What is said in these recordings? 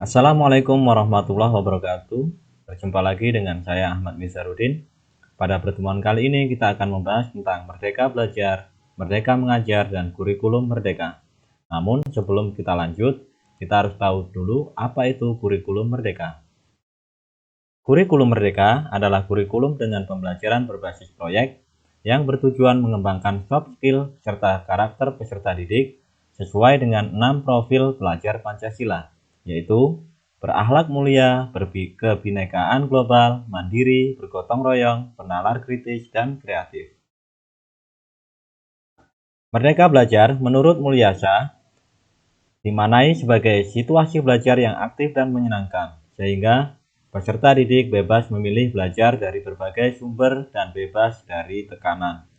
Assalamualaikum warahmatullahi wabarakatuh. Berjumpa lagi dengan saya Ahmad Mizaruddin. Pada pertemuan kali ini kita akan membahas tentang Merdeka Belajar, Merdeka Mengajar, dan Kurikulum Merdeka. Namun sebelum kita lanjut, kita harus tahu dulu apa itu Kurikulum Merdeka. Kurikulum Merdeka adalah kurikulum dengan pembelajaran berbasis proyek yang bertujuan mengembangkan soft skill serta karakter peserta didik sesuai dengan 6 profil pelajar Pancasila, yaitu berakhlak mulia, kebinekaan global, mandiri, bergotong royong, bernalar kritis, dan kreatif. Merdeka Belajar menurut Mulyasa dimaknai sebagai situasi belajar yang aktif dan menyenangkan, sehingga peserta didik bebas memilih belajar dari berbagai sumber dan bebas dari tekanan.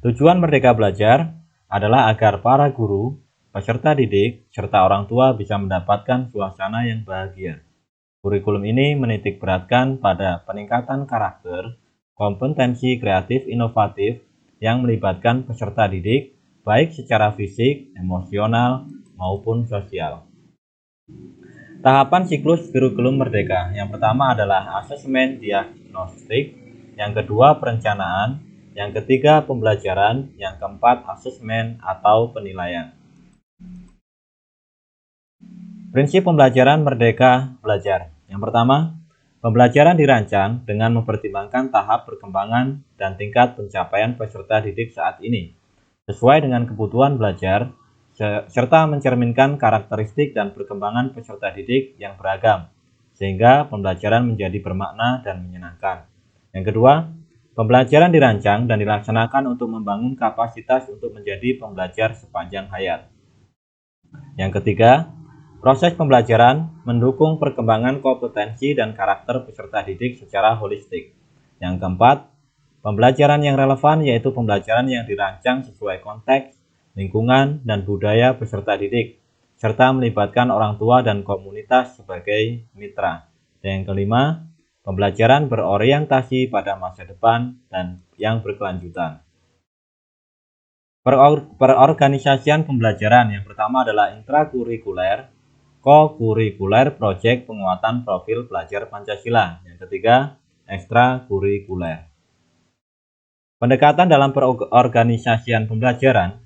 Tujuan Merdeka Belajar adalah agar para guru, peserta didik, serta orang tua bisa mendapatkan suasana yang bahagia. Kurikulum ini menitik beratkan pada peningkatan karakter, kompetensi kreatif inovatif yang melibatkan peserta didik, baik secara fisik, emosional, maupun sosial. Tahapan siklus kurikulum Merdeka. Yang pertama adalah asesmen diagnostik, yang kedua perencanaan, yang ketiga pembelajaran, yang keempat asesmen atau penilaian. Prinsip pembelajaran Merdeka Belajar. Yang pertama, pembelajaran dirancang dengan mempertimbangkan tahap perkembangan dan tingkat pencapaian peserta didik saat ini, sesuai dengan kebutuhan belajar, serta mencerminkan karakteristik dan perkembangan peserta didik yang beragam, sehingga pembelajaran menjadi bermakna dan menyenangkan. Yang kedua, pembelajaran dirancang dan dilaksanakan untuk membangun kapasitas untuk menjadi pembelajar sepanjang hayat. Yang ketiga, proses pembelajaran mendukung perkembangan kompetensi dan karakter peserta didik secara holistik. Yang keempat, pembelajaran yang relevan yaitu pembelajaran yang dirancang sesuai konteks, lingkungan, dan budaya peserta didik, serta melibatkan orang tua dan komunitas sebagai mitra. Dan yang kelima, pembelajaran berorientasi pada masa depan dan yang berkelanjutan. Perorganisasian pembelajaran yang pertama adalah intrakurikuler, kokurikuler, proyek penguatan profil pelajar Pancasila. Yang ketiga, ekstrakurikuler. Pendekatan dalam perorganisasian pembelajaran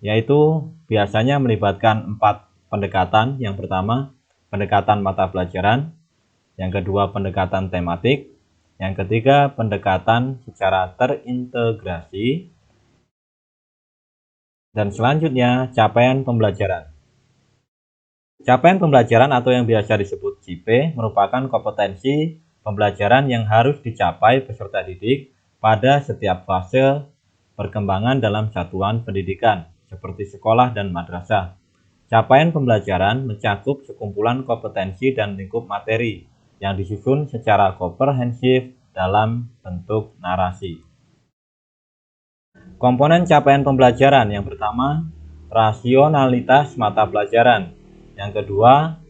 yaitu biasanya melibatkan 4 pendekatan. Yang pertama, pendekatan mata pelajaran, yang kedua pendekatan tematik, yang ketiga pendekatan secara terintegrasi, dan selanjutnya capaian pembelajaran. Capaian pembelajaran atau yang biasa disebut CP merupakan kompetensi pembelajaran yang harus dicapai peserta didik pada setiap fase perkembangan dalam satuan pendidikan, seperti sekolah dan madrasah. Capaian pembelajaran mencakup sekumpulan kompetensi dan lingkup materi yang disusun secara komprehensif dalam bentuk narasi. Komponen capaian pembelajaran yang pertama, rasionalitas mata pelajaran. Yang kedua,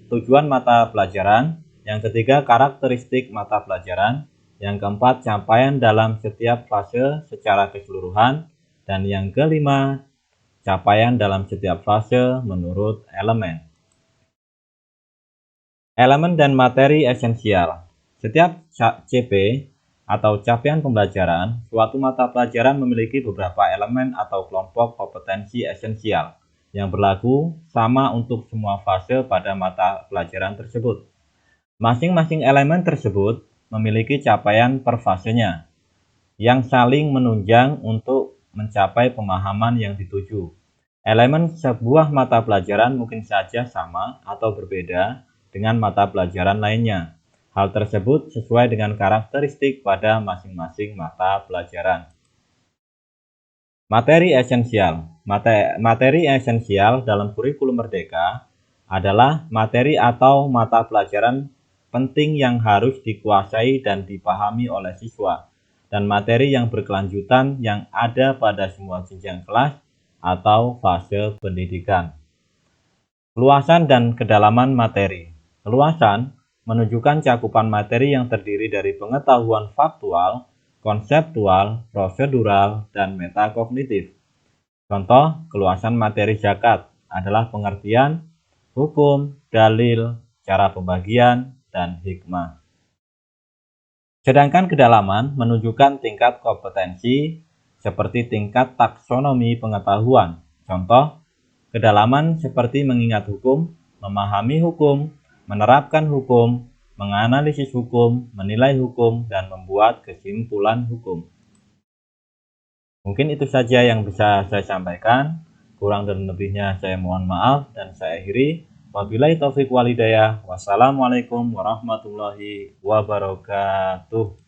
tujuan mata pelajaran. Yang ketiga, karakteristik mata pelajaran. Yang keempat, capaian dalam setiap fase secara keseluruhan. Dan yang kelima, capaian dalam setiap fase menurut elemen. Elemen dan materi esensial. Setiap CP atau capaian pembelajaran, suatu mata pelajaran memiliki beberapa elemen atau kelompok kompetensi esensial yang berlaku sama untuk semua fase pada mata pelajaran tersebut. Masing-masing elemen tersebut memiliki capaian per fasenya yang saling menunjang untuk mencapai pemahaman yang dituju. Elemen sebuah mata pelajaran mungkin saja sama atau berbeda dengan mata pelajaran lainnya. Hal tersebut sesuai dengan karakteristik pada masing-masing mata pelajaran. Materi esensial. Materi esensial dalam kurikulum Merdeka adalah materi atau mata pelajaran penting yang harus dikuasai dan dipahami oleh siswa, dan materi yang berkelanjutan yang ada pada semua jenjang kelas atau fase pendidikan. Luasan dan kedalaman materi. Luasan menunjukkan cakupan materi yang terdiri dari pengetahuan faktual, konseptual, prosedural, dan metakognitif. Contoh, keluasan materi zakat adalah pengertian, hukum, dalil, cara pembagian, dan hikmah. Sedangkan kedalaman menunjukkan tingkat kompetensi seperti tingkat taksonomi pengetahuan. Contoh, kedalaman seperti mengingat hukum, memahami hukum, menerapkan hukum, menganalisis hukum, menilai hukum, dan membuat kesimpulan hukum. Mungkin itu saja yang bisa saya sampaikan. Kurang dan lebihnya saya mohon maaf dan saya akhiri. Wabillahi taufik walhidayah. Wassalamualaikum warahmatullahi wabarakatuh.